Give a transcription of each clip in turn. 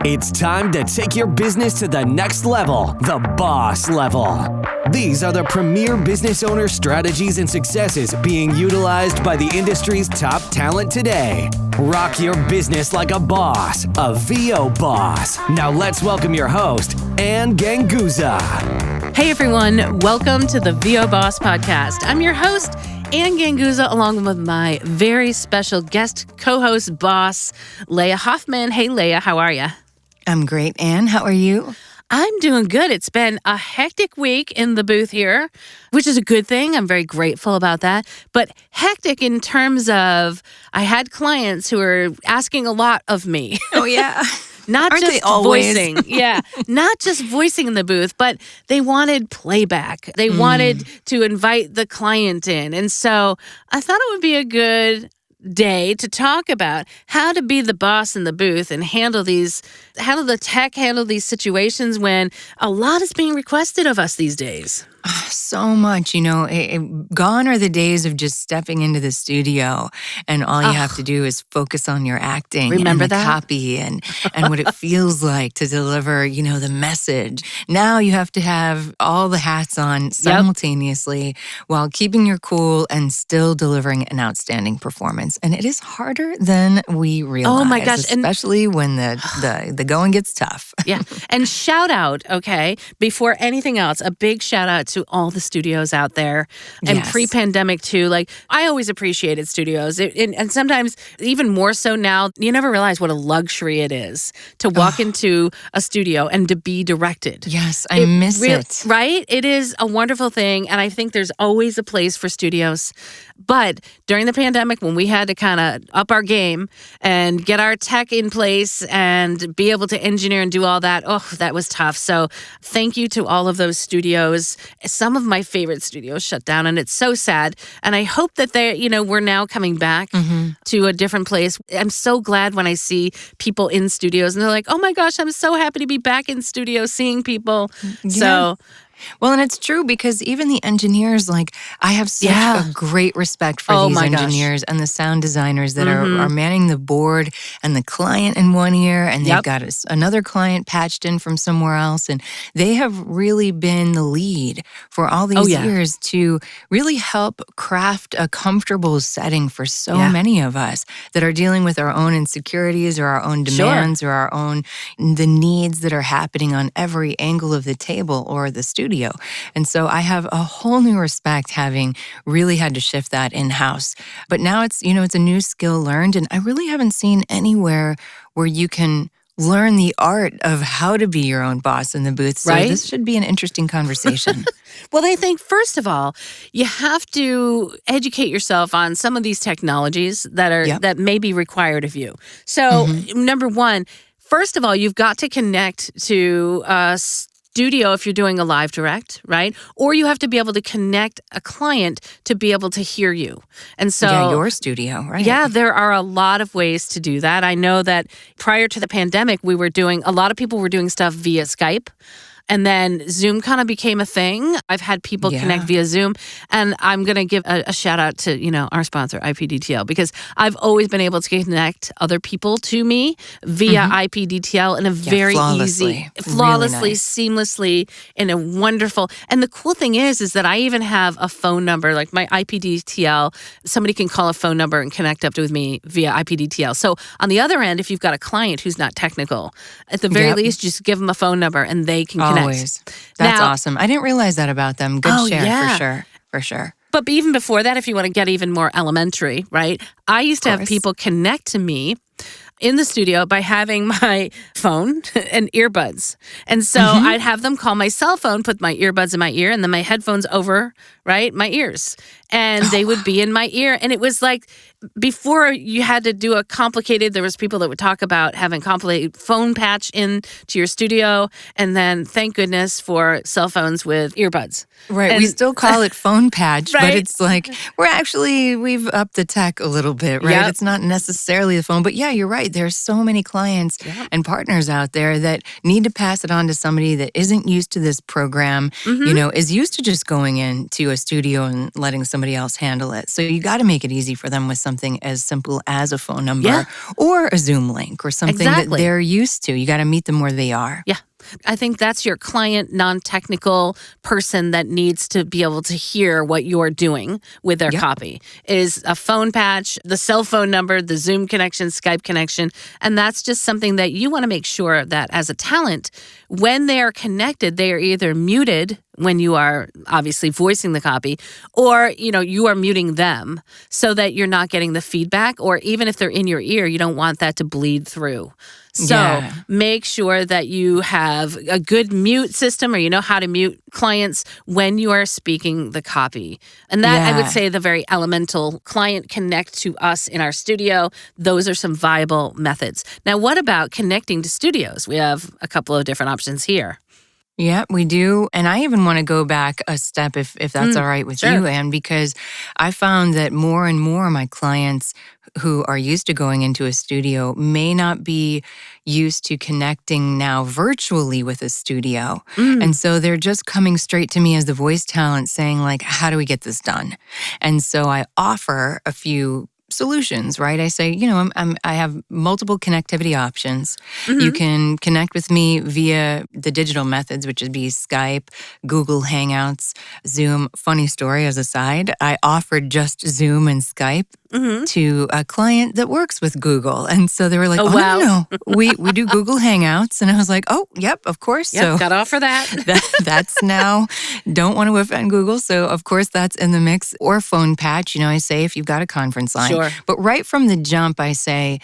It's time to take your business to the next level, the boss level. These are the premier business owner strategies and successes being utilized by the industry's top talent today. Rock your business like a boss, a VO boss. Now let's welcome your host, Ann Ganguza. Hey everyone, welcome to the VO Boss Podcast. I'm your host, Ann Ganguza, along with my very special guest co-host boss, Laya Hoffman. Hey Laya, how are you? I'm great, Ann. How are you? I'm doing good. It's been a hectic week in the booth here, which is a good thing. I'm very grateful about that. But hectic in terms of I had clients who were asking a lot of me. Oh, yeah. Not Aren't just they always? voicing. Yeah. Not just voicing in the booth, but they wanted playback. They wanted to invite the client in. And so I thought it would be a good day to talk about how to be the boss in the booth and handle these situations when a lot is being requested of us these days. So much, gone are the days of just stepping into the studio and all you have to do is focus on your acting Remember and the that? copy and what it feels like to deliver, the message. Now you have to have all the hats on simultaneously while keeping your cool and still delivering an outstanding performance. And it is harder than we realize. Oh my gosh. Especially when the going gets tough. Yeah. And shout out, okay, before anything else, a big shout out to all the studios out there and pre-pandemic too. Like I always appreciated studios and sometimes even more so now, you never realize what a luxury it is to walk into a studio and to be directed. Yes, I miss it. Right? It is a wonderful thing. And I think there's always a place for studios. But during the pandemic, when we had to kind of up our game and get our tech in place and be able to engineer and do all that, that was tough. So thank you to all of those studios. Some of my favorite studios shut down, and it's so sad. And I hope that we're now coming back to a different place. I'm so glad when I see people in studios and they're like, oh my gosh, I'm so happy to be back in studio seeing people. Yeah. So well, and it's true because even the engineers, I have such a great respect for these engineers and the sound designers that are manning the board and the client in one ear and they've got another client patched in from somewhere else. And they have really been the lead for all these years to really help craft a comfortable setting for so many of us that are dealing with our own insecurities or our own demands or the needs that are happening on every angle of the table or the studio. And so I have a whole new respect having really had to shift that in-house. But now it's a new skill learned, and I really haven't seen anywhere where you can learn the art of how to be your own boss in the booth. So this should be an interesting conversation. Well, I think, first of all, you have to educate yourself on some of these technologies that may be required of you. So, number one, first of all, you've got to connect to studio if you're doing a live direct, right? Or you have to be able to connect a client to be able to hear you. And so your studio, right? Yeah, there are a lot of ways to do that. I know that prior to the pandemic, a lot of people were doing stuff via Skype. And then Zoom kind of became a thing. I've had people connect via Zoom. And I'm going to give a shout out to, our sponsor, IPDTL, because I've always been able to connect other people to me via IPDTL in a very flawlessly, really nice. Seamlessly, in a wonderful. And the cool thing is that I even have a phone number, like my IPDTL. Somebody can call a phone number and connect up with me via IPDTL. So on the other end, if you've got a client who's not technical, at the very least, just give them a phone number and they can connect. Always. That's awesome. I didn't realize that about them. Good share, for sure. But even before that, if you want to get even more elementary, right? I used to have people connect to me in the studio by having my phone and earbuds. And so I'd have them call my cell phone, put my earbuds in my ear, and then my headphones over, my ears. And they would be in my ear. And it was like, before you had to do there was people that would talk about having complicated phone patch into your studio. And then thank goodness for cell phones with earbuds. Right. And we still call it phone patch, but it's like, we've upped the tech a little bit, right? Yep. It's not necessarily the phone, but yeah, you're right. There's so many clients and partners out there that need to pass it on to somebody that isn't used to this program, is used to just going into a studio and letting somebody somebody else handle it. So you got to make it easy for them with something as simple as a phone number or a Zoom link or something that they're used to. You got to meet them where they are. Yeah. I think that's your client, non-technical person that needs to be able to hear what you're doing with their copy is a phone patch, the cell phone number, the Zoom connection, Skype connection. And that's just something that you want to make sure that as a talent, when they are connected, they are either muted when you are obviously voicing the copy, or, you are muting them so that you're not getting the feedback, or even if they're in your ear, you don't want that to bleed through. So make sure that you have a good mute system, or you know how to mute clients when you are speaking the copy. And that, I would say, the very elemental client connect to us in our studio. Those are some viable methods. Now, what about connecting to studios? We have a couple of different options here. Yeah, we do. And I even want to go back a step if that's all right with you, Anne, because I found that more and more of my clients who are used to going into a studio may not be used to connecting now virtually with a studio. And so they're just coming straight to me as the voice talent saying, like, how do we get this done? And so I offer a few solutions, right? I say, I have multiple connectivity options. You can connect with me via the digital methods, which would be Skype, Google Hangouts, Zoom. Funny story as a side, I offered just Zoom and Skype to a client that works with Google. And so they were like, wow. No, we do Google Hangouts. And I was like, oh, yep, of course. Yep, so got to offer that. that's now, don't want to offend Google. So of course that's in the mix. Or phone patch, I say if you've got a conference line. Sure. But right from the jump, I say,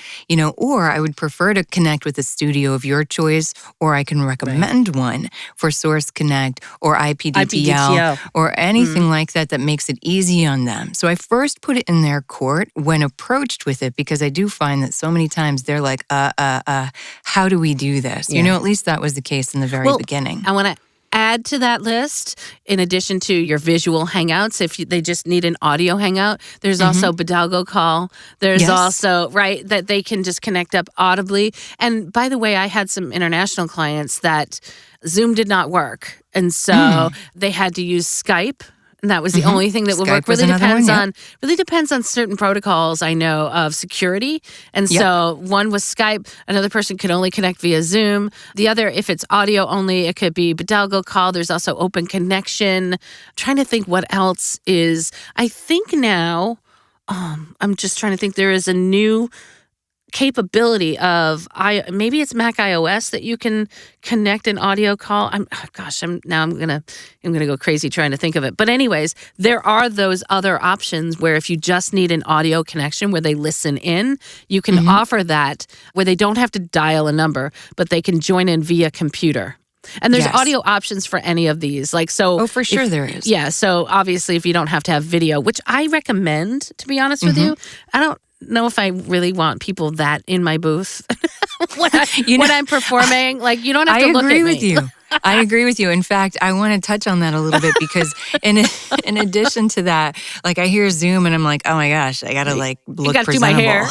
or I would prefer to connect with a studio of your choice, or I can recommend one for Source Connect or IPDTL. Or anything like that makes it easy on them. So I first put it in their court when approached with it, because I do find that so many times they're like, how do we do this? At least that was the case in the very beginning. I want to add to that list, in addition to your visual hangouts, if they just need an audio hangout, there's also Bidalgo Call. There's also, that they can just connect up audibly. And by the way, I had some international clients that Zoom did not work. And so they had to use Skype. And that was the only thing that would work. Really depends on certain protocols, I know, of security. And so one was Skype. Another person could only connect via Zoom. The other, if it's audio only, it could be Bidalgo Call. There's also Open Connection. I'm trying to think what else is. I think now, I'm just trying to think, there is a new capability of maybe it's Mac iOS that you can connect an audio call. I'm gonna go crazy trying to think of it. But anyways, there are those other options where if you just need an audio connection where they listen in, you can offer that where they don't have to dial a number, but they can join in via computer. And there's audio options for any of these. For sure there is. Yeah, so obviously if you don't have to have video, which I recommend, to be honest with you, I don't know if I really want people that in my booth when I'm performing. You don't have to look at me. I agree with you. I agree with you. In fact, I want to touch on that a little bit because in addition to that, I hear Zoom and I'm like, oh my gosh, I got to look presentable. Do my hair.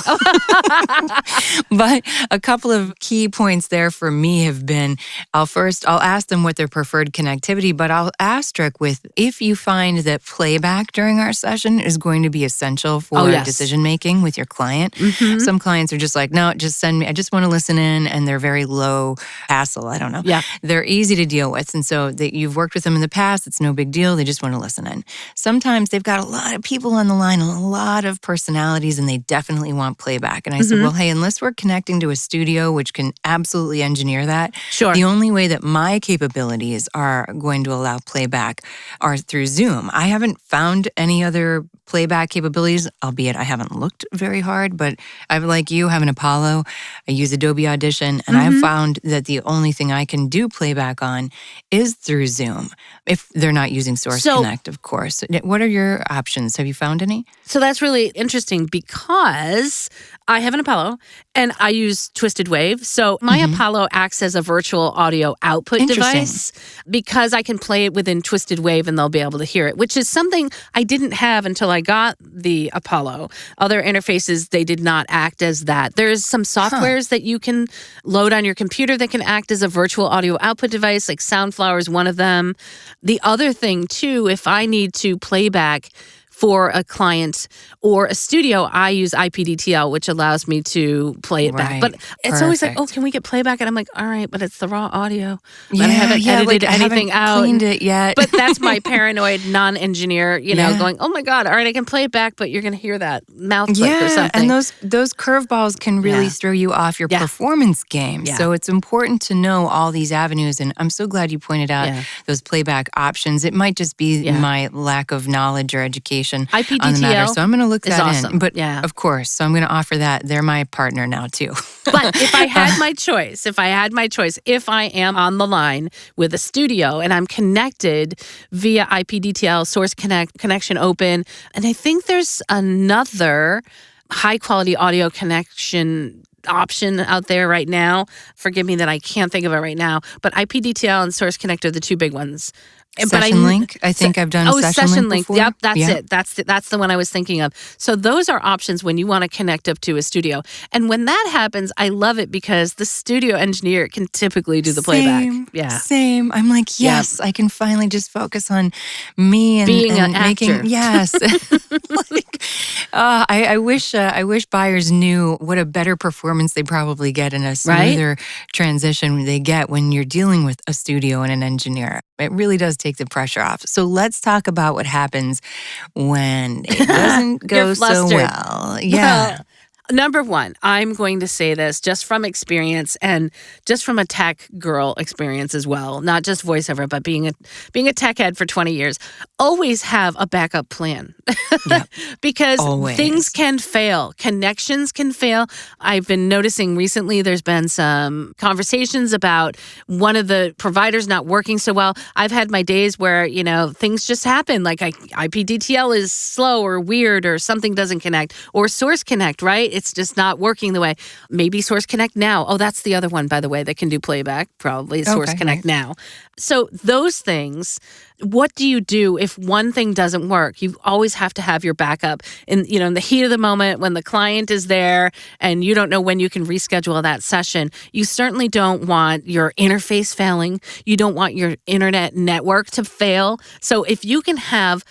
But a couple of key points there for me have been, I'll ask them what their preferred connectivity, but I'll asterisk with if you find that playback during our session is going to be essential for decision making with your client. Some clients are just like, no, just send me. I just want to listen in, and they're very low hassle. I don't know. Yeah. They're easy to deal with. And so you've worked with them in the past. It's no big deal. They just want to listen in. Sometimes they've got a lot of people on the line, a lot of personalities, and they definitely want playback. And I said, well, hey, unless we're connecting to a studio, which can absolutely engineer that, the only way that my capabilities are going to allow playback are through Zoom. I haven't found any other playback capabilities, albeit I haven't looked very hard, but I, like you, have an Apollo. I use Adobe Audition, and I've found that the only thing I can do playback on is through Zoom, if they're not using Source Connect, of course. What are your options? Have you found any? So that's really interesting because I have an Apollo and I use Twisted Wave. So my Apollo acts as a virtual audio output device because I can play it within Twisted Wave and they'll be able to hear it, which is something I didn't have until I got the Apollo. Other interfaces, they did not act as that. There's some softwares that you can load on your computer that can act as a virtual audio output device, like Soundflower is one of them. The other thing too, if I need to playback for a client or a studio, I use IPDTL, which allows me to play it back. But it's always like, oh, can we get playback? And I'm like, all right, but it's the raw audio. I haven't edited anything out. Cleaned it yet. But that's my paranoid non-engineer, going, oh my God, all right, I can play it back, but you're going to hear that mouth click or something. And those curveballs can really throw you off your performance game. Yeah. So it's important to know all these avenues. And I'm so glad you pointed out those playback options. It might just be my lack of knowledge or education IPDTL on the matter. So I'm going to look that awesome. in. But of course, so I'm going to offer that. They're my partner now too. But if I had my choice, if I am on the line with a studio and I'm connected via IPDTL, Source connection open, and I think there's another high quality audio connection option out there right now. Forgive me that I can't think of it right now, but IPDTL and Source Connect are the two big ones. Session Link. I think I've done Session Link before. Yep, that's it. That's the one I was thinking of. So those are options when you want to connect up to a studio. And when that happens, I love it because the studio engineer can typically do the playback. Yeah. Same. I'm like, yes, I can finally just focus on me and being an making actor. Yes. I wish buyers knew what a better performance they probably get and a smoother transition they get when you're dealing with a studio and an engineer. It really does take the pressure off. So let's talk about what happens when it doesn't go so well. Yeah. Well, number one, I'm going to say this just from experience and just from a tech girl experience as well, not just voiceover, but being a tech head for 20 years. Always have a backup plan because things can fail. Connections can fail. I've been noticing recently there's been some conversations about one of the providers not working so well. I've had my days where, things just happen. Like IPDTL is slow or weird or something doesn't connect or Source Connect, right? It's just not working the way. Maybe Source Connect Now. Oh, that's the other one, by the way, that can do playback, probably Source Connect Now. So those things, what do you do if one thing doesn't work? You always have to have your backup in the heat of the moment when the client is there and you don't know when you can reschedule that session. You certainly don't want your interface failing. You don't want your internet network to fail. So if you can have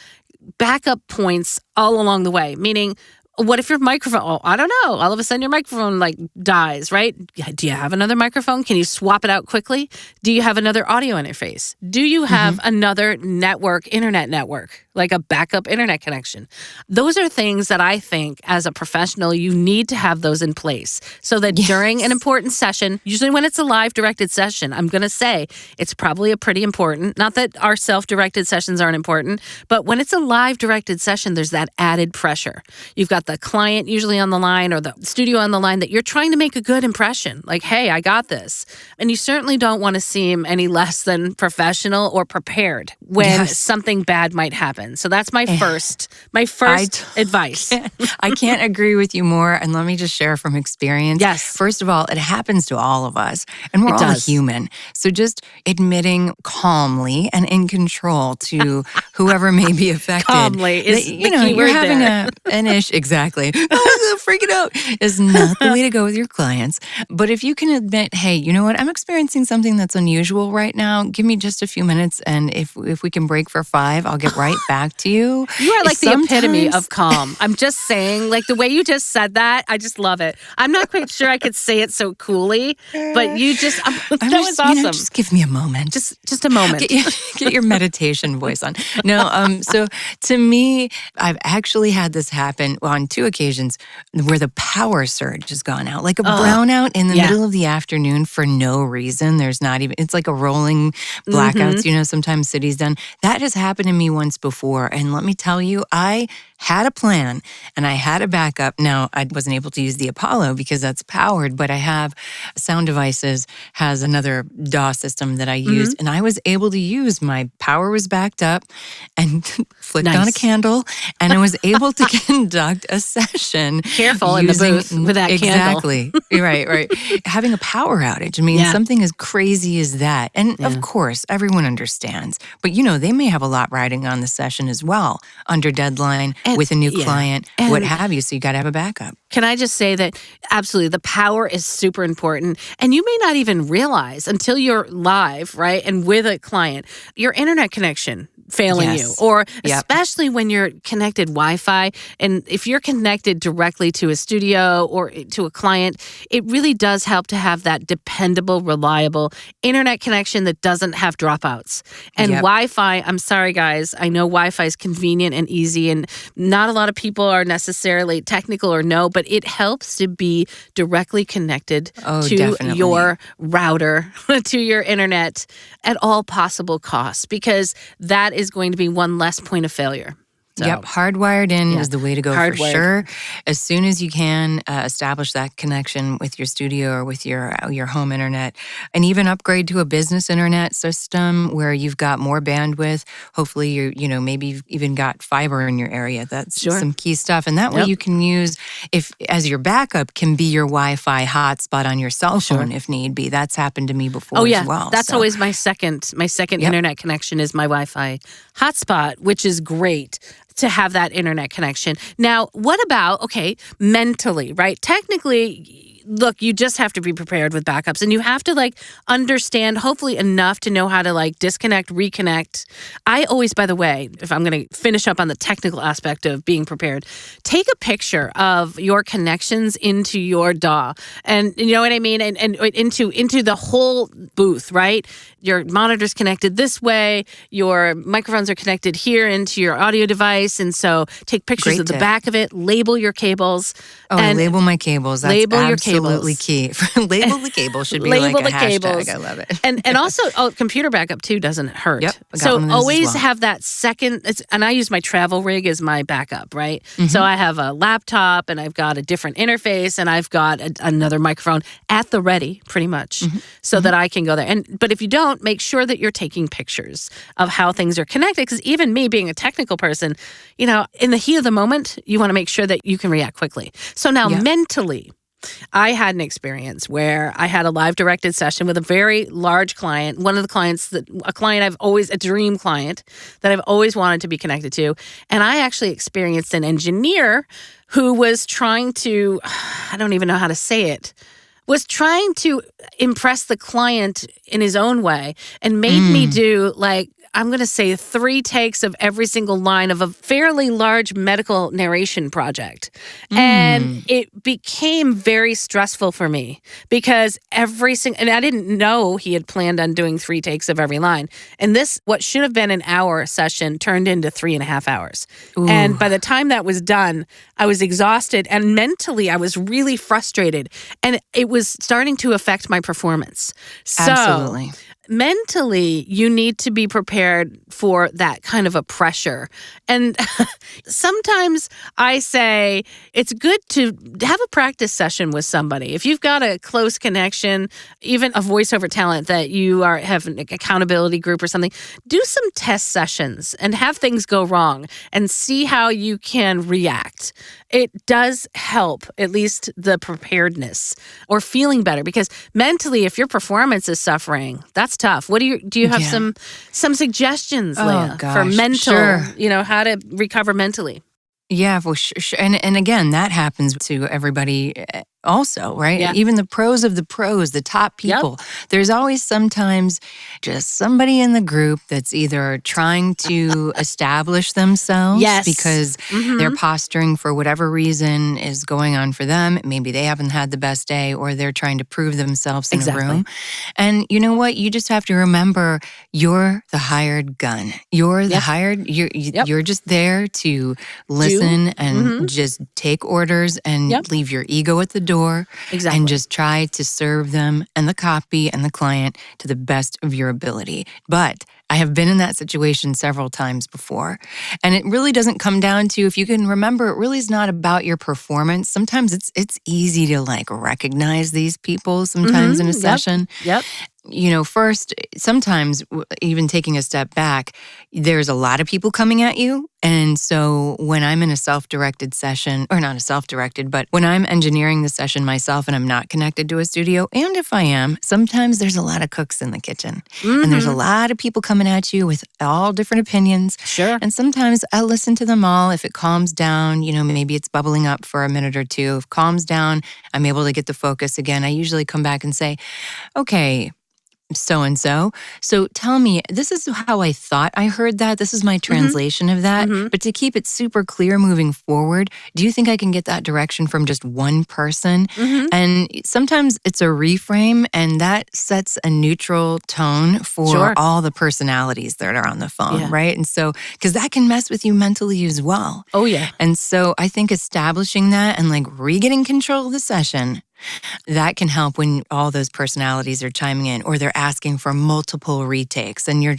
backup points all along the way, meaning what if your microphone, I don't know, all of a sudden your microphone dies, right? Do you have another microphone? Can you swap it out quickly? Do you have another audio interface? Do you have another internet network, like a backup internet connection? Those are things that I think as a professional, you need to have those in place so that during an important session, usually when it's a live directed session, I'm going to say it's probably a pretty important, not that our self-directed sessions aren't important, but when it's a live directed session, there's that added pressure. You've got the client usually on the line or the studio on the line that you're trying to make a good impression. Like, hey, I got this. And you certainly don't want to seem any less than professional or prepared when something bad might happen. So that's my first advice. I can't agree with you more. And let me just share from experience. Yes. First of all, it happens to all of us. And we're all human. So just admitting calmly and in control to whoever may be affected. Calmly is the key you're word having there. an issue. Exactly. Freaking out is not the way to go with your clients. But if you can admit, hey, you know what? I'm experiencing something that's unusual right now. Give me just a few minutes. And if we can break for 5, I'll get right back to you. You are like the epitome of calm. I'm just saying, the way you just said that, I just love it. I'm not quite sure I could say it so coolly, but you just, that was awesome. Just give me a moment. Just a moment. Get your meditation voice on. No, so to me, I've actually had this happen on 2 occasions where the power surge has gone out, like a brownout in the middle of the afternoon for no reason. There's not even, it's like a rolling blackouts, sometimes cities done. That has happened to me once before. And let me tell you, I had a plan and I had a backup. Now, I wasn't able to use the Apollo because that's powered, but I have Sound Devices has another DAW system that I used, and I was able to use my power was backed up and flicked on a candle, and I was able to conduct a a session. Careful in the booth with that candle. Exactly. Right. Having a power outage. I mean, something as crazy as that. And of course, everyone understands. But, they may have a lot riding on the session as well, under deadline, with a new client, what have you. So you got to have a backup. Can I just say that absolutely the power is super important. And you may not even realize until you're live, right? And with a client, your internet connection failing you, or especially when you're connected Wi-Fi. And if you're connected directly to a studio or to a client, it really does help to have that dependable, reliable internet connection that doesn't have dropouts. And Wi-Fi, I'm sorry guys, I know Wi-Fi is convenient and easy, and not a lot of people are necessarily technical or no, but it helps to be directly connected to your router, to your internet at all possible costs, because that is going to be one less point of failure. So, hardwired in is the way to go for sure. As soon as you can establish that connection with your studio or with your home internet, and even upgrade to a business internet system where you've got more bandwidth. Hopefully, maybe you've even got fiber in your area. That's some key stuff, and that way you can use as your backup can be your Wi-Fi hotspot on your cell phone if need be. That's happened to me before as well. That's always my second internet connection is my Wi-Fi hotspot, which is great to have that internet connection. Now, what about, mentally, right? Technically, look, you just have to be prepared with backups, and you have to understand hopefully enough to know how to disconnect, reconnect. I always, by the way, if I'm going to finish up on the technical aspect of being prepared, take a picture of your connections into your DAW, and you know what I mean, and into the whole booth, right? Your monitor's connected this way, your microphones are connected here into your audio device, and so take pictures of the back of it, label your cables. Label my cables. That's absolutely key. Label the cable should be like a hashtag. Cables. I love it. and also, computer backup too doesn't hurt. Yep. So always have that second, and I use my travel rig as my backup, right? Mm-hmm. So I have a laptop, and I've got a different interface, and I've got another microphone at the ready, pretty much, so that I can go there. But if you don't, make sure that you're taking pictures of how things are connected, because even me being a technical person, in the heat of the moment, you want to make sure that you can react quickly. So now mentally, I had an experience where I had a live directed session with a very large client, one of the clients a dream client that I've always wanted to be connected to. And I actually experienced an engineer who was trying to, I don't even know how to say it, was trying to impress the client in his own way and made me do I'm going to say 3 takes of every single line of a fairly large medical narration project. And it became very stressful for me because and I didn't know he had planned on doing 3 takes of every line. And this, what should have been an hour session, turned into 3.5 hours. Ooh. And by the time that was done, I was exhausted, and mentally I was really frustrated, and it was starting to affect my performance. Absolutely. Mentally, you need to be prepared for that kind of a pressure. And sometimes I say it's good to have a practice session with somebody. If you've got a close connection, even a voiceover talent that you have an accountability group or something, do some test sessions and have things go wrong and see how you can react. It does help, at least the preparedness or feeling better, because mentally, if your performance is suffering, that's tough. What do you have some suggestions, Laya, for mental, how to recover mentally? Yeah, for sure. And again, that happens to everybody also, right? Yeah. Even the pros of the pros, the top people. Yep. There's always sometimes just somebody in the group that's either trying to establish themselves because they're posturing for whatever reason is going on for them. Maybe they haven't had the best day, or they're trying to prove themselves in a room. And you know what? You just have to remember you're the hired gun. You're the hired, you're just there to listen and just take orders and leave your ego at the door. And just try to serve them and the copy and the client to the best of your ability. But I have been in that situation several times before. And it really doesn't come down to, if you can remember, it really is not about your performance. Sometimes it's easy to recognize these people sometimes in a session. first, sometimes even taking a step back, there's a lot of people coming at you. And so when I'm in a self-directed session, or not a self-directed, but when I'm engineering the session myself and I'm not connected to a studio, and if I am, sometimes there's a lot of cooks in the kitchen. And there's a lot of people coming at you with all different opinions. Sure. And sometimes I'll listen to them all. If it calms down, maybe it's bubbling up for a minute or two. If it calms down, I'm able to get the focus again. I usually come back and say, okay, so-and-so. So tell me, this is how I thought I heard that. This is my translation of that. But to keep it super clear moving forward, do you think I can get that direction from just one person? And sometimes it's a reframe, and that sets a neutral tone for all the personalities that are on the phone, right? And so, because that can mess with you mentally as well. Oh, yeah. And so I think establishing that and re-getting control of the session, that can help when all those personalities are chiming in, or they're asking for multiple retakes, and you're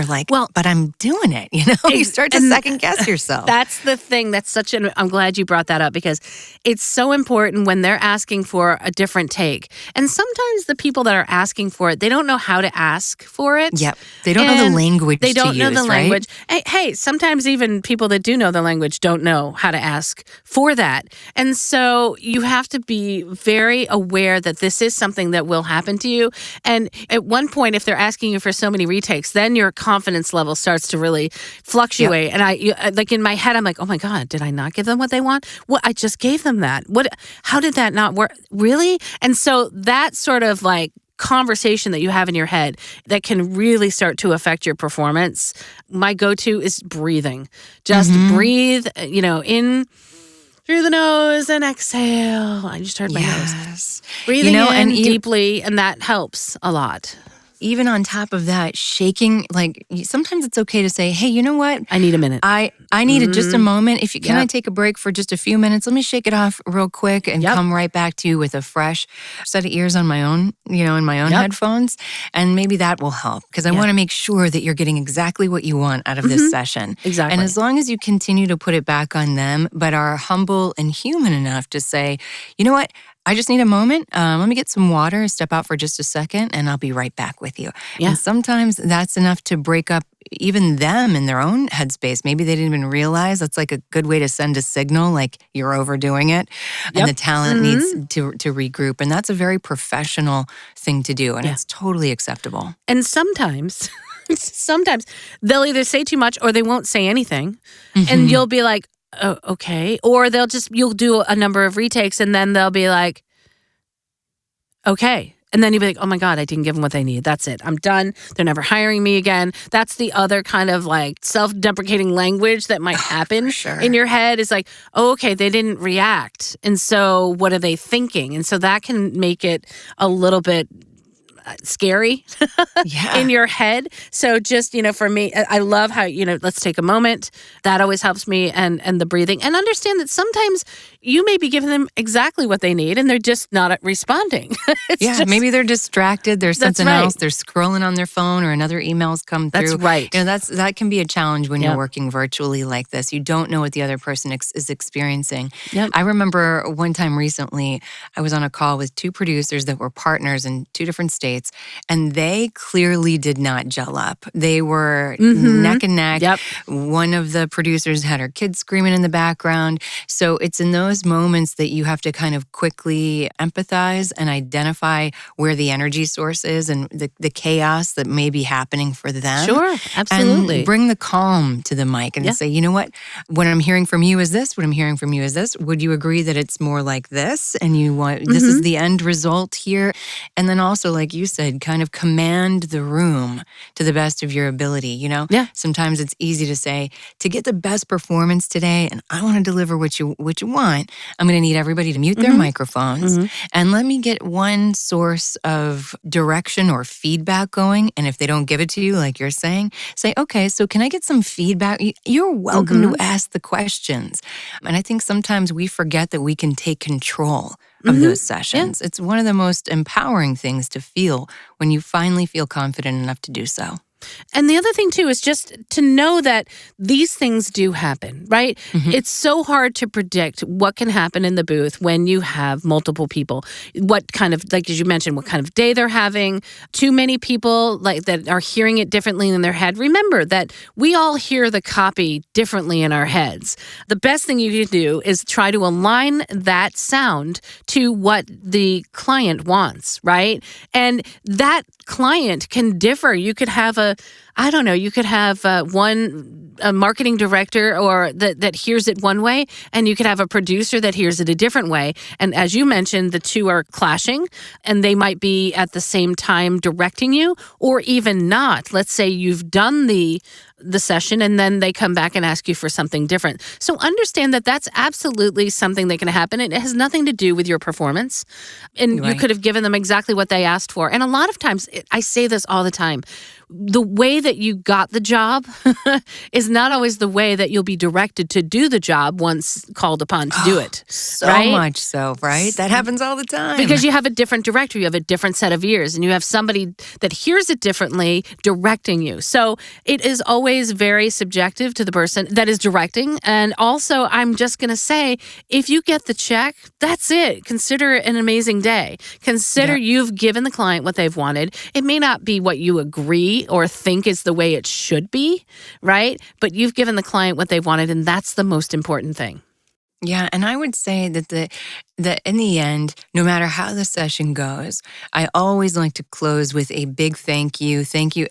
like, well, but I'm doing it, You start to second guess yourself. That's the thing. That's I'm glad you brought that up, because it's so important when they're asking for a different take. And sometimes the people that are asking for it, they don't know how to ask for it. Yep. They don't know the language to use, They don't know the right? language. Hey, sometimes even people that do know the language don't know how to ask for that. And so you have to be very aware that this is something that will happen to you. And at one point, if they're asking you for so many retakes, then your confidence level starts to really fluctuate. And I in my head, I'm like, oh my God, did I not give them what they want? What, I just gave them that. How did that not work? Really? And so that sort of conversation that you have in your head that can really start to affect your performance. My go-to is breathing. Just breathe, in through the nose and exhale. I just heard my nose. Breathing in deeply, and that helps a lot. Even on top of that, shaking, sometimes it's okay to say, hey, you know what? I need a minute. I needed just a moment. Can I take a break for just a few minutes? Let me shake it off real quick and come right back to you with a fresh set of ears on my own, in my own headphones. And maybe that will help, because I want to make sure that you're getting exactly what you want out of this session. Exactly. And as long as you continue to put it back on them, but are humble and human enough to say, you know what? I just need a moment. Let me get some water, step out for just a second, and I'll be right back with you. Yeah. And sometimes that's enough to break up even them in their own headspace. Maybe they didn't even realize. That's a good way to send a signal, you're overdoing it, and the talent needs to regroup. And that's a very professional thing to do, and it's totally acceptable. And sometimes they'll either say too much or they won't say anything, and you'll be like, oh, okay. Or you'll do a number of retakes, and then they'll be like, okay. And then you'll be like, oh my God, I didn't give them what they need. That's it. I'm done. They're never hiring me again. That's the other kind of self-deprecating language that might happen in your head is oh, okay, they didn't react. And so what are they thinking? And so that can make it a little bit scary in your head. So just, for me, I love how, let's take a moment. That always helps me, and the breathing, and understand that sometimes you may be giving them exactly what they need and they're just not responding. Maybe they're distracted. There's something else. They're scrolling on their phone, or another email's come through. That's right. That can be a challenge when you're working virtually like this. You don't know what the other person is experiencing. Yep. I remember one time recently, I was on a call with two producers that were partners in two different states. And they clearly did not gel up. They were neck and neck. Yep. One of the producers had her kids screaming in the background. So it's in those moments that you have to kind of quickly empathize and identify where the energy source is and the chaos that may be happening for them. Sure, absolutely. And bring the calm to the mic and say, you know what I'm hearing from you is this. What I'm hearing from you is this. Would you agree that it's more like this? And you want this is the end result here? And then also, like you said, kind of command the room to the best of your ability, Yeah. Sometimes it's easy to say, to get the best performance today, and I want to deliver what you want, I'm going to need everybody to mute their microphones and let me get one source of direction or feedback going. And if they don't give it to you, like you're saying, say, okay, so can I get some feedback? You're welcome to ask the questions. And I think sometimes we forget that we can take control of those sessions. Yeah. It's one of the most empowering things to feel when you finally feel confident enough to do so. And the other thing too is just to know that these things do happen, right? It's so hard to predict what can happen in the booth when you have multiple people. What kind of, like as you mentioned, what kind of day they're having. Too many people like that are hearing it differently in their head. Remember that we all hear the copy differently in our heads. The best thing you can do is try to align that sound to what the client wants, right? And that client can differ. You could have a marketing director or that hears it one way, and you could have a producer that hears it a different way. And as you mentioned, the two are clashing, and they might be at the same time directing you, or even not. Let's say you've done the session and then they come back and ask you for something different. So understand that that's absolutely something that can happen. It has nothing to do with your performance. And you could have given them exactly what they asked for. And a lot of times, I say this all the time, the way that you got the job is not always the way that you'll be directed to do the job once called upon to do it. So much so, right? That happens all the time. Because you have a different director, you have a different set of ears, and you have somebody that hears it differently directing you. So it is always very subjective to the person that is directing. And also, I'm just going to say, if you get the check, that's it. Consider it an amazing day. Consider you've given the client what they've wanted. It may not be what you agree or think is the way it should be, right? But you've given the client what they wanted, and that's the most important thing. Yeah, and I would say that in the end, no matter how the session goes, I always like to close with a big thank you. Thank you.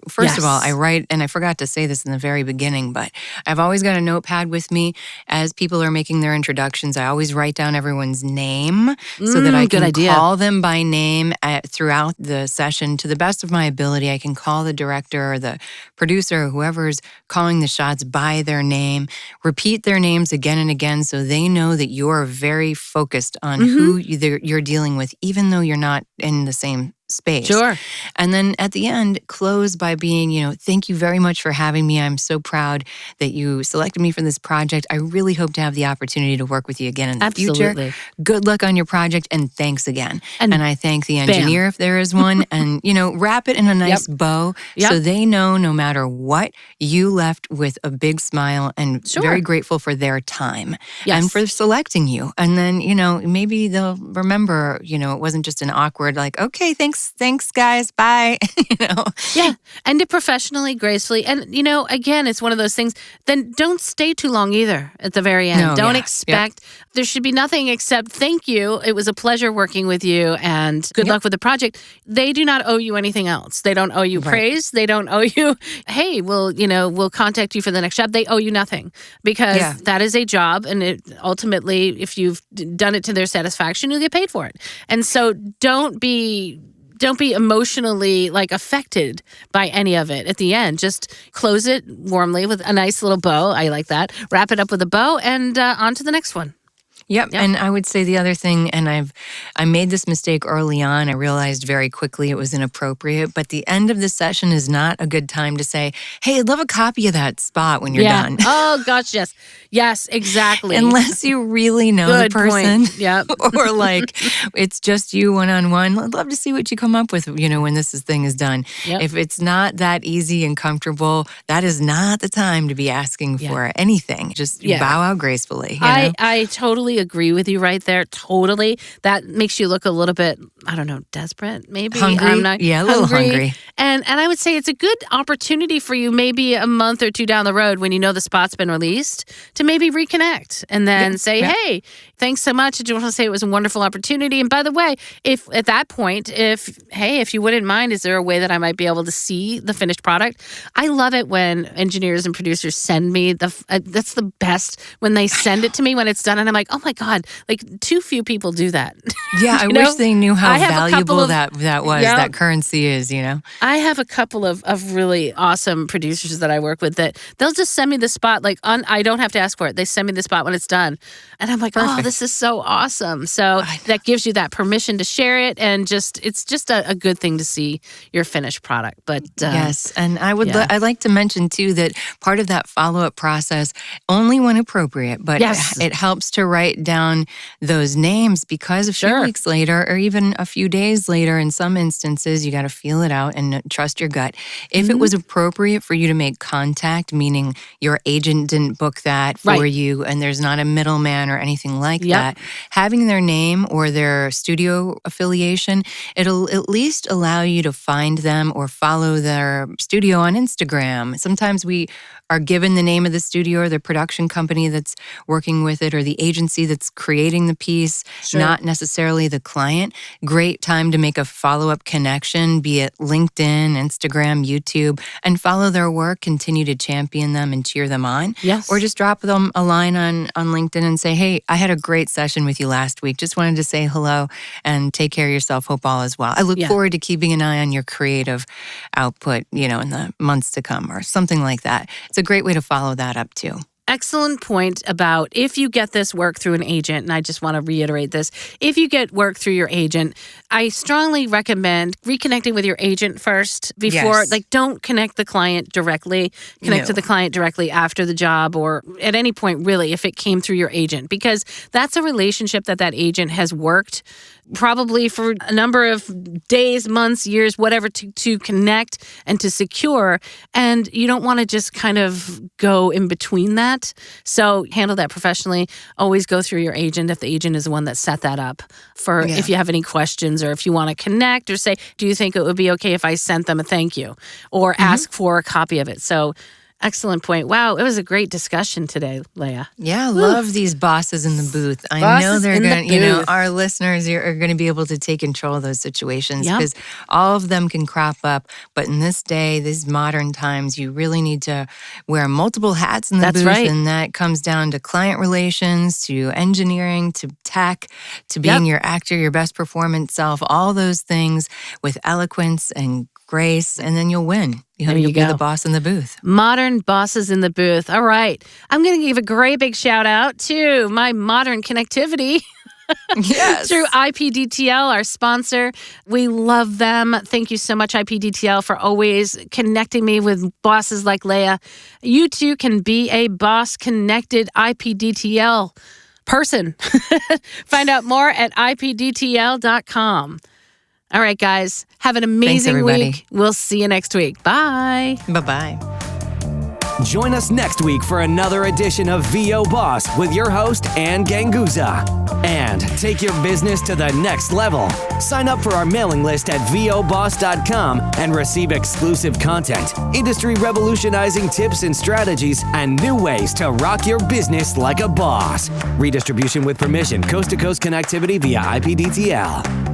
First of all, I write, and I forgot to say this in the very beginning, but I've always got a notepad with me as people are making their introductions. I always write down everyone's name so that I can call them by name throughout the session. To the best of my ability, I can call the director or the producer or whoever's calling the shots by their name, repeat their names again and again so they know that you're very focused on who you're dealing with, even though you're not in the same space. Sure. And then at the end, close by being, thank you very much for having me. I'm so proud that you selected me for this project. I really hope to have the opportunity to work with you again in the future. Good luck on your project, and thanks again. And I thank the engineer if there is one, and, wrap it in a nice bow so they know no matter what, you left with a big smile and very grateful for their time and for selecting you. And then, maybe they'll remember, it wasn't just an awkward, like, okay, thanks guys, bye. Yeah, end it professionally, gracefully. And, again, it's one of those things, then don't stay too long either at the very end. No, don't expect, there should be nothing except thank you. It was a pleasure working with you and good luck with the project. They do not owe you anything else. They don't owe you praise. They don't owe you, hey, we'll contact you for the next job. They owe you nothing because that is a job. And ultimately, if you've done it to their satisfaction, you'll get paid for it. And so don't be emotionally affected by any of it at the end. Just close it warmly with a nice little bow. I like that. Wrap it up with a bow and on to the next one. Yep. And I would say the other thing, and I made this mistake early on. I realized very quickly it was inappropriate, but the end of the session is not a good time to say, hey, I'd love a copy of that spot when you're done. Oh, gosh, yes. Yes, exactly. Unless you really know the person. Point. Yep. Or it's just you one-on-one. I'd love to see what you come up with, when this thing is done. Yep. If it's not that easy and comfortable, that is not the time to be asking for anything. Just bow out gracefully. I totally agree with you right there. Totally. That makes you look a little bit, I don't know, desperate, maybe. Hungry. A little hungry. And I would say it's a good opportunity for you maybe a month or two down the road when you know the spot's been released to maybe reconnect and then say, hey, thanks so much. I just want to say it was a wonderful opportunity. And by the way, if at that point, if you wouldn't mind, is there a way that I might be able to see the finished product? I love it when engineers and producers send me that's the best when they send it to me when it's done. And I'm like, oh my God, too few people do that. Yeah, I wish they knew how valuable that was, that currency is, I have a couple of really awesome producers that I work with that they'll just send me the spot, I don't have to ask for it. They send me the spot when it's done. And I'm like, oh, this is so awesome. So that gives you that permission to share it. And it's just a good thing to see your finished product. But yes, and I'd like to mention too that part of that follow-up process, only when appropriate, but it helps to write down those names because a few weeks later or even a few days later, in some instances, you got to feel it out and trust your gut. If it was appropriate for you to make contact, meaning your agent didn't book that for you and there's not a middleman or anything like that, having their name or their studio affiliation, it'll at least allow you to find them or follow their studio on Instagram. Sometimes we are given the name of the studio or the production company that's working with it or the agency that's creating the piece, not necessarily the client. Great time to make a follow-up connection, be it LinkedIn, Instagram, YouTube, and follow their work, continue to champion them and cheer them on. Yes. Or just drop them a line on LinkedIn and say, hey, I had a great session with you last week. Just wanted to say hello and take care of yourself. Hope all is well. I look forward to keeping an eye on your creative output, in the months to come or something like that. It's a great way to follow that up too. Excellent point about if you get this work through an agent, and I just want to reiterate this, if you get work through your agent, I strongly recommend reconnecting with your agent first before, don't connect the client directly, connect to the client directly after the job or at any point really if it came through your agent, because that's a relationship that agent has worked probably for a number of days, months, years, whatever, to connect and to secure. And you don't want to just kind of go in between that. So handle that professionally. Always go through your agent if the agent is the one that set that up for if you have any questions or if you want to connect or say, do you think it would be okay if I sent them a thank you or ask for a copy of it? So excellent point. Wow, it was a great discussion today, Laya. Yeah, love these bosses in the booth. I know they're going to, our listeners are going to be able to take control of those situations because all of them can crop up. But in this day, these modern times, you really need to wear multiple hats in the booth. Right. And that comes down to client relations, to engineering, to tech, to being your actor, your best performance self, all those things with eloquence and grace, and then you'll win. You'll be the boss in the booth. Modern bosses in the booth. All right. I'm going to give a great big shout out to my modern connectivity. Yes. Through IPDTL, our sponsor. We love them. Thank you so much, IPDTL, for always connecting me with bosses like Laya. You too can be a boss-connected IPDTL person. Find out more at IPDTL.com. All right, guys. Have an amazing week. We'll see you next week. Bye. Bye-bye. Join us next week for another edition of VO Boss with your host, Ann Ganguza. And take your business to the next level. Sign up for our mailing list at voboss.com and receive exclusive content, industry revolutionizing tips and strategies, and new ways to rock your business like a boss. Redistribution with permission, coast-to-coast connectivity via IPDTL.